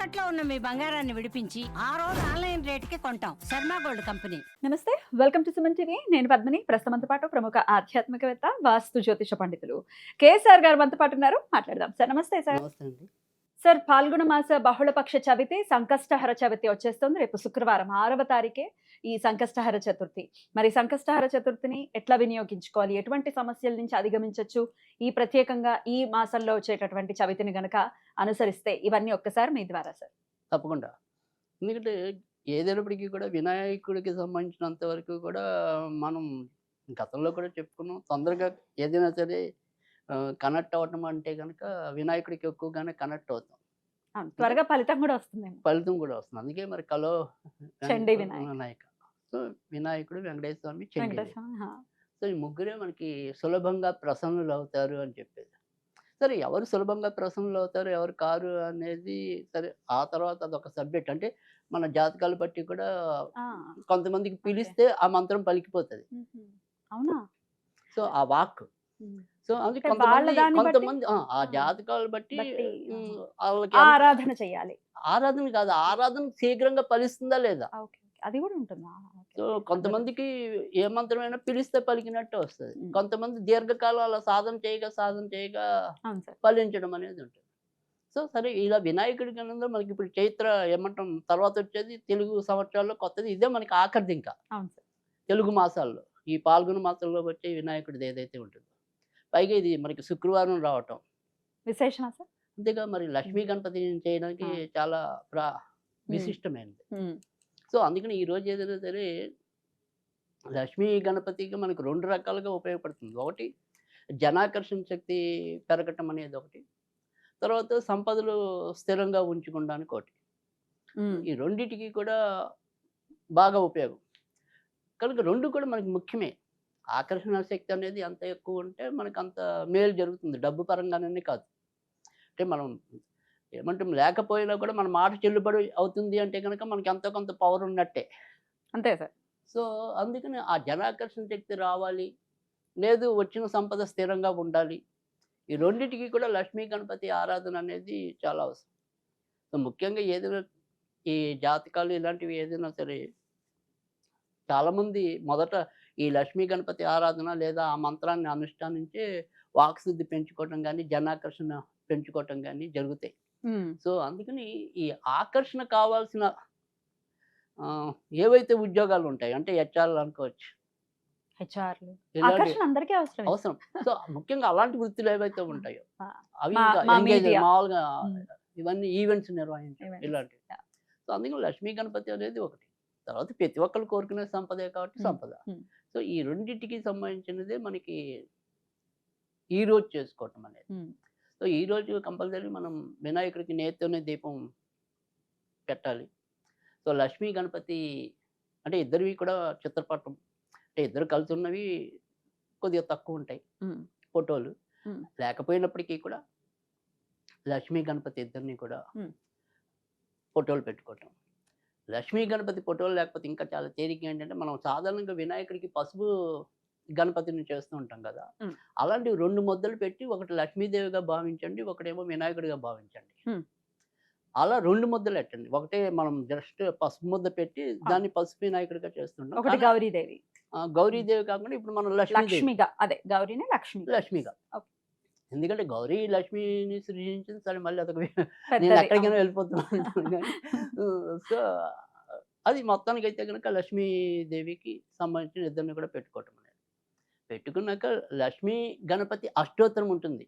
తాకట్లో ఉన్న మీ బంగారాన్ని విడిపించి ఆ రోజు ఆన్లైన్ రేటుకి కొంటాం. Sharma gold company. నమస్తే, వెల్కమ్ టు సుమన్ టీవీ. నేను పద్మిని. ప్రస్తుతంతో పాటు ప్రముఖ ఆధ్యాత్మికవేత్త, వాస్తు జ్యోతిష పండితులు కేఎస్ఆర్ గారు మనతో పాటు ఉన్నారు. మాట్లాడదాం. సార్ నమస్తే. సార్ నమస్తే అండి. సార్, పాల్గొన మాస బహుళపక్ష చవితి, సంకష్టహర చవితి వచ్చేస్తుంది. రేపు శుక్రవారం 6వ తారీఖే ఈ సంకష్టహర చతుర్థి. మరి సంకష్టహర చతుర్థిని ఎట్లా వినియోగించుకోవాలి, ఎటువంటి సమస్యల నుంచి అధిగమించవచ్చు, ఈ ప్రత్యేకంగా ఈ మాసంలో వచ్చేటటువంటి చవితిని గనక అనుసరిస్తే, ఇవన్నీ ఒక్కసారి మీ ద్వారా సార్. తప్పకుండా. ఎందుకంటే ఏదైనప్పటికీ కూడా వినాయకుడికి సంబంధించినంత వరకు కూడా మనం గతంలో కూడా చెప్పుకున్నాం. తొందరగా ఏదైనా సరే కనెక్ట్ అవ్వటం అంటే కనుక వినాయకుడికి ఎక్కువగానే కనెక్ట్ అవుతాం. త్వరగా ఫలితం కూడా వస్తుంది. ఫలితం కూడా వస్తుంది. అందుకే మరి కలో చండీ వినాయక. వినాయక, సో వినాయకుడు, వెంకటేశ్వర స్వామి, చండీ. వెంకటేశ్వర. సో ఈ ముగ్గురే మనకి సులభంగా ప్రసన్నులు అవుతారు అని చెప్పేది. సరే, ఎవరు సులభంగా ప్రసన్నులు అవుతారు, ఎవరు కారు అనేది సరే ఆ తర్వాత అదొక సబ్జెక్ట్. అంటే మన జాతకాలు బట్టి కూడా కొంతమందికి పిలిస్తే ఆ మంత్రం పలికిపోతుంది. అవునా? సో ఆ వాక్. సో అందుకే కొంతమంది ఆ జాతకాలు బట్టి వాళ్ళకి ఆరాధన చేయాలి. ఆరాధన కాదు, ఆరాధన శీఘ్రంగా ఫలిస్తుందా లేదా. అది కూడా ఉంటుందా? సో కొంతమందికి ఏ మంత్రమైనా పిలిస్తే పలికినట్టు వస్తుంది. కొంతమంది దీర్ఘకాలం అలా సాధన చేయగా ఫలించడం అనేది ఉంటుంది. సో సరే, ఇలా వినాయకుడి కన్నా మనకి ఇప్పుడు చైత్ర ఏమంటాం తర్వాత వచ్చేది తెలుగు సంవత్సరాల్లో కొత్తది. ఇదే మనకి ఆఖరిది ఇంకా తెలుగు మాసాల్లో. ఈ పాల్గొన మాసంలో వచ్చే వినాయకుడిది ఏదైతే ఉంటుందో, పైగా ఇది మనకి శుక్రవారం రావటం విశేషణ సార్. అంతేగా మరి లక్ష్మీ గణపతి చేయడానికి చాలా విశిష్టమైనది. సో అందుకని ఈ రోజు ఏదైనా సరే లక్ష్మీ గణపతికి మనకు 2 రకాలుగా ఉపయోగపడుతుంది. ఒకటి జనాకర్షణ శక్తి పెరగటం అనేది ఒకటి, తర్వాత సంపదలు స్థిరంగా ఉంచుకోవడానికి ఒకటి. ఈ రెండిటికి కూడా బాగా ఉపయోగం. కనుక 2 కూడా మనకి ముఖ్యమే. ఆకర్షణ శక్తి అనేది ఎంత ఎక్కువ ఉంటే మనకు అంత మేలు జరుగుతుంది, డబ్బు పరంగానే కాదు. అంటే మనం ఏమంటాం, లేకపోయినా కూడా మన మాట చెల్లుబడి అవుతుంది అంటే కనుక మనకి ఎంతో కొంత పవర్ ఉన్నట్టే. అంతే సార్. సో అందుకని ఆ జనాకర్షణ శక్తి రావాలి, లేదు వచ్చిన సంపద స్థిరంగా ఉండాలి. ఈ రెండింటికి కూడా లక్ష్మీ గణపతి ఆరాధన అనేది చాలా అవసరం. సో ముఖ్యంగా ఏదైనా ఈ జాతకాలు ఇలాంటివి ఏదైనా సరే చాలామంది మొదట ఈ లక్ష్మీ గణపతి ఆరాధన లేదా ఆ మంత్రాన్ని అనుష్ఠానించే వాక్శుద్ధి పెంచుకోవటం కానీ, జనాకర్షణ పెంచుకోవటం కానీ జరుగుతాయి. సో అందుకని ఈ ఆకర్షణ కావాల్సిన ఏవైతే ఉద్యోగాలు ఉంటాయి, అంటే హెచ్ఆర్లు అనుకోవచ్చు, అవసరం. సో ముఖ్యంగా అలాంటి వృత్తులు ఏవైతే ఉంటాయో అవి మామూలుగా ఇవన్నీ ఈవెంట్స్ నిర్వహించడం ఇలాంటివి. సో అందుకని లక్ష్మీ గణపతి అనేది ఒకటి. తర్వాత ప్రతి ఒక్కరు కోరుకునే సంపదే కాబట్టి సంపద. సో ఈ రెండింటికి సంబంధించినదే మనకి ఈ రోజు చేసుకోవటం అనేది. సో ఈ రోజు కంపల్సరీ మనం వినాయకుడికి నేతితోనే దీపం పెట్టాలి. సో లక్ష్మీ గణపతి అంటే ఇద్దరివి కూడా చిత్రపటం, అంటే ఇద్దరు కలిసి ఉన్నవి కొద్దిగా తక్కువ ఉంటాయి ఫోటోలు. లేకపోయినప్పటికీ కూడా లక్ష్మీ గణపతి ఇద్దరిని కూడా ఫోటోలు పెట్టుకోవటం. లక్ష్మీ గణపతి ఫోటోలు లేకపోతే ఇంకా చాలా తేలిక ఏంటంటే, మనం సాధారణంగా వినాయకుడికి పసుపు గణపతిని చేస్తూ ఉంటాం కదా, అలాంటివి 2 ముద్దలు పెట్టి ఒకటి లక్ష్మీదేవిగా భావించండి, ఒకటేమో వినాయకుడిగా భావించండి. అలా 2 ముద్దలు పెట్టండి. ఒకటే మనం జస్ట్ పసుపు ముద్ద పెట్టి దాన్ని పసుపు వినాయకుడిగా చేస్తుంటాం. ఒకటి గౌరీదేవి. గౌరీదేవి కాకుండా ఇప్పుడు మనం లక్ష్మిగా, అదే గౌరీని లక్ష్మిగా. ఎందుకంటే గౌరీ లక్ష్మిని సృజించింది. సరే, మళ్ళీ అదొక నేను ఎక్కడికైనా వెళ్ళిపోతున్నాను. సో అది మొత్తానికి అయితే కనుక లక్ష్మీదేవికి సంబంధించిన ఇద్దరిని కూడా పెట్టుకోవటం అనేది. పెట్టుకున్నాక లక్ష్మీ గణపతి అష్టోత్తరం ఉంటుంది.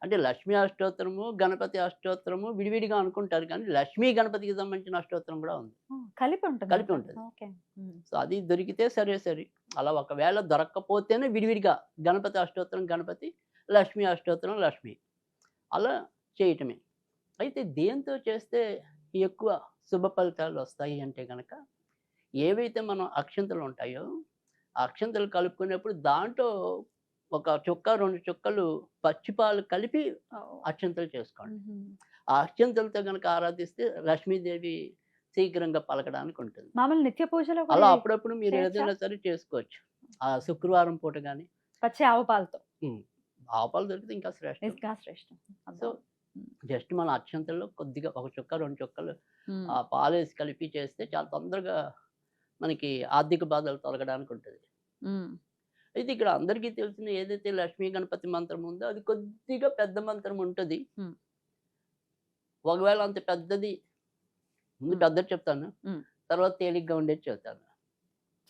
అంటే లక్ష్మీ అష్టోత్తరము, గణపతి అష్టోత్తరము విడివిడిగా అనుకుంటారు, కానీ లక్ష్మీ గణపతికి సంబంధించిన అష్టోత్తరం కూడా ఉంది, కలిపి ఉంటుంది. సో అది దొరికితే సరే. అలా ఒకవేళ దొరక్కపోతేనే విడివిడిగా గణపతి అష్టోత్తరం గణపతి, లక్ష్మీ అష్టోత్తరం లక్ష్మి, అలా చేయటమే. అయితే దేంతో చేస్తే ఎక్కువ శుభ ఫలితాలు వస్తాయి అంటే కనుక, ఏవైతే మనం అక్షంతలు ఉంటాయో ఆ అక్షంతలు కలుపుకునేప్పుడు దాంట్లో ఒక చుక్క 2 చుక్కలు పచ్చిపాలు కలిపి అక్షంతలు చేసుకోండి. ఆ అక్షంతలతో కనుక ఆరాధిస్తే లక్ష్మీదేవి శీఘ్రంగా పలకడానికి ఉంటుంది. మామూలు నిత్య పూజలో అలా అప్పుడప్పుడు మీరు ఏదైనా సరే చేసుకోవచ్చు. ఆ శుక్రవారం పూట కానీ పచ్చి ఆవు పాలతో. ఆవు పాలు దొరికితే ఇంకా శ్రేష్టం. శ్రేష్టం. సో జస్ట్ మన అక్షంతల్లో కొద్దిగా ఒక చుక్క 2 చుక్కలు ఆ పాలేసి కలిపి చేస్తే చాలా తొందరగా మనకి ఆర్థిక బాధలు తొలగడానికి ఉంటది. అయితే ఇక్కడ అందరికీ తెలిసిన ఏదైతే లక్ష్మీ గణపతి మంత్రం ఉందో అది కొద్దిగా పెద్ద మంత్రం ఉంటది. ఒకవేళ అంత పెద్దది ముందు పెద్దది చెప్తాను. తర్వాత తేలిగ్గా ఉండేది చెప్తాను.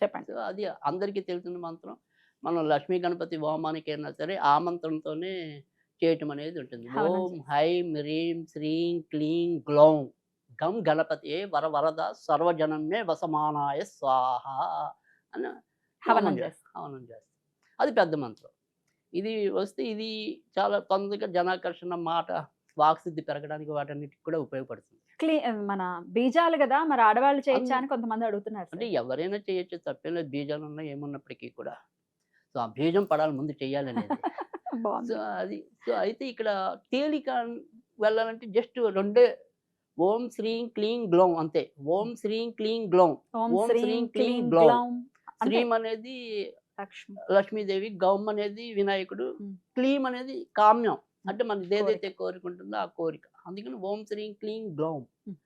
చెప్పండి. సో అది అందరికీ తెలిసిన మంత్రం. మనం లక్ష్మీ గణపతి హోమానికైనా సరే ఆ మంత్రంతోనే చేయటం అనేది ఉంటుంది. హవనం ఓం చేస్తారు. హైం హ్రీం శ్రీం క్లీం గ్లౌం గం గణపతియే వరవరద సర్వజనమే వసమానాయ స్వాహ అని హవనం చేస్తారు. హవనం చేస్తాం. అది పెద్ద మంత్రం. ఇది వస్తే ఇది చాలా తొందరగా జనాకర్షణ మాట వాక్సిద్ధి పెరగడానికి వాటన్నిటికి కూడా ఉపయోగపడుతుంది. మన బీజాలు కదా, మరి ఆడవాళ్ళు చేయొచ్చా అని కొంతమంది అడుగుతున్నారు అంటే సార్. ఎవరైనా చేయొచ్చు, తప్పేం లేదు. బీజాలు ఉన్నా ఏమున్నప్పటికీ కూడా. సో ఆ బీజం పడాలి ముందు చెయ్యాలనేది. బాగుంది. సో అది సో అయితే ఇక్కడ తేలిక వెళ్ళాలంటే జస్ట్ 2 ఓం శ్రీం క్లీం గ్లౌం అంతే. ఓం శ్రీం క్లీం గ్లౌం. ఓం ఓం శ్రీం శ్రీం క్లీం క్లీం గ్లౌం. గ్లౌం. అంతే. శ్రీం అనేది లక్ష్మి. లక్ష్మీదేవి, గౌం అనేది వినాయకుడు, ఉమ్. క్లీం అనేది కామ్యం. అంటే మనది ఏదైతే కోరిక. కోరిక ఉంటుందో ఆ కోరిక. అందుకని ఓం శ్రీం క్లీం గ్లౌం ఉమ్.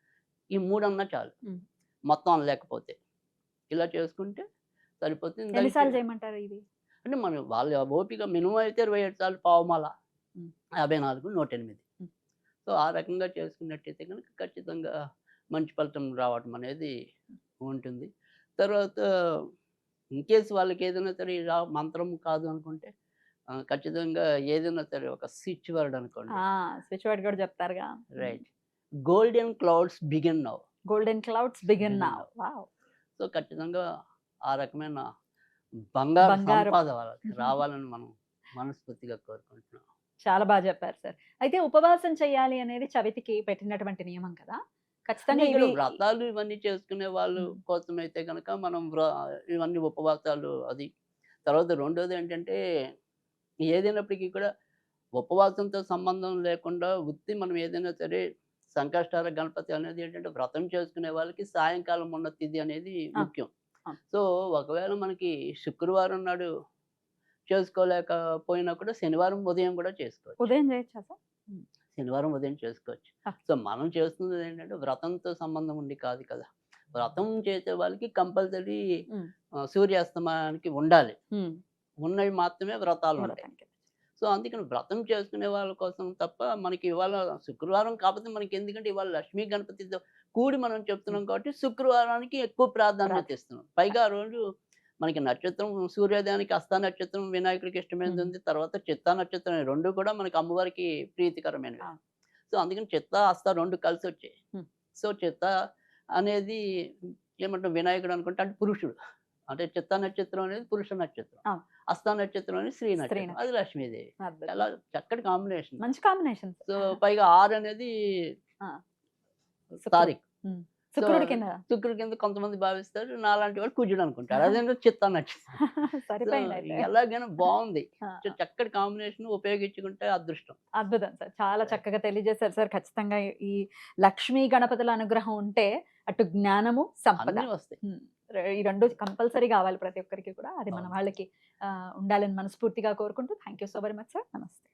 ఈ 3 అన్నా చాలు. ఉమ్. మొత్తం అనలేకపోతే ఇలా చేసుకుంటే సరిపోతుంది. ఎన్నిసార్లు చేయమంటారు ఇది? అంటే మనం వాళ్ళ ఓపిక మినిమం అయితే 27 సార్లు పావుమాల, ఉమ్. 54, 108. ఉమ్. సో ఆ రకంగా చేసుకున్నట్టయితే కనుక ఖచ్చితంగా మంచి ఫలితం రావటం అనేది ఉంటుంది. తర్వాత ఇన్‌కేస్ వాళ్ళకి ఏదైనా సరే ఇలా మంత్రం కాదు అనుకుంటే ఖచ్చితంగా ఏదైనా సరే ఒక స్విచ్ వర్డ్ అనుకోండి. స్విచ్ వర్డ్ కూడా చెప్తారుగా. Right. Golden clouds begin now. Golden clouds begin Begin now. now. Wow. So ఖచ్చితంగా ఆ రకమైన బంగారు బంగారు సంపద వాళ్ళకి రావాలని మనం మనస్ఫూర్తిగా కోరుకుంటున్నాం. చాలా బాగా చెప్పారు సార్. అయితే ఉపవాసం చేయాలి అనేది చవితికి పెట్టినటువంటి నియమం కదా, ఖచ్చితంగా అంటే ఇక్కడ ఇవి వ్రతాలు ఇవన్నీ చేసుకునే వాళ్ళు ఉమ్. కోసమైతే గనక మనం ఇవన్నీ ఉపవాసాలు అది. తర్వాత రెండోది ఏంటంటే ఏదైనప్పటికీ కూడా ఉపవాసంతో సంబంధం లేకుండా ఉత్తి మనం ఏదైనా సరే సంకష్టార గణపతి అనేది ఏంటంటే వ్రతం చేసుకునే వాళ్ళకి సాయంకాలం ఉన్న తిథి అనేది ముఖ్యం. సో ఒకవేళ మనకి శుక్రవారం నాడు చేసుకోలేకపోయినా కూడా శనివారం ఉదయం కూడా చేసుకోవచ్చు. ఉదయం చేయొచ్చా సార్? శనివారం ఉదయం చేసుకోవచ్చు. సో మనం చేస్తున్నది ఏంటంటే వ్రతంతో సంబంధం ఉండి కాదు కదా. వ్రతం చేసే వాళ్ళకి కంపల్సరీ సూర్యాస్తమానానికి ఉండాలి. ఉన్నవి మాత్రమే వ్రతాలు ఉంటాయి. సో అందుకని వ్రతం చేసుకునే వాళ్ళ కోసం తప్ప మనకి ఇవాళ శుక్రవారం కాకపోతే మనకి ఎందుకంటే ఇవాళ లక్ష్మీ గణపతితో కూడి మనం చెప్తున్నాం కాబట్టి శుక్రవారానికి ఎక్కువ ప్రాధాన్యత ఇస్తున్నాం. పైగా ఆ రోజు మనకి నక్షత్రం సూర్యోదయానికి హస్త నక్షత్రం వినాయకుడికి ఇష్టమైనది ఉంది. తర్వాత చిత్తా నక్షత్రం, ఈ 2 కూడా మనకి అమ్మవారికి ప్రీతికరమైనవి. సో అందుకని చిత్తా హస్త 2 కలిసి వచ్చాయి. సో చిత్త అనేది ఏమంటాం వినాయకుడు అనుకుంటే అంటే పురుషుడు. అంటే చిత్తా నక్షత్రం అనేది పురుష నక్షత్రం, హస్త నక్షత్రం అనేది స్త్రీ నక్షత్రం, అది లక్ష్మీదేవి. చాలా చక్కటి కాంబినేషన్, మంచి కాంబినేషన్. సో పైగా 6 అనేది తారీఖు, శుక్రుడి కింద కొంతమంది భావిస్తారు. నాలాంటి వాళ్ళు కుజుడు అనుకుంటారు. అదేంటో చిత్తా నక్షత్రం. ఎలాగైనా బాగుంది. చక్కటి కాంబినేషన్ ఉపయోగించుకుంటే అదృష్టం. అద్భుతం సార్, చాలా చక్కగా తెలియజేశారు సార్. ఖచ్చితంగా ఈ లక్ష్మీ గణపతుల అనుగ్రహం ఉంటే అటు జ్ఞానము సంపద వస్తాయి. ఈ 2 కంపల్సరీ కావాలి ప్రతి ఒక్కరికి కూడా. అది మన వాళ్ళకి ఉండాలని మనస్ఫూర్తిగా కోరుకుంటూ thank you so very much sir. నమస్తే.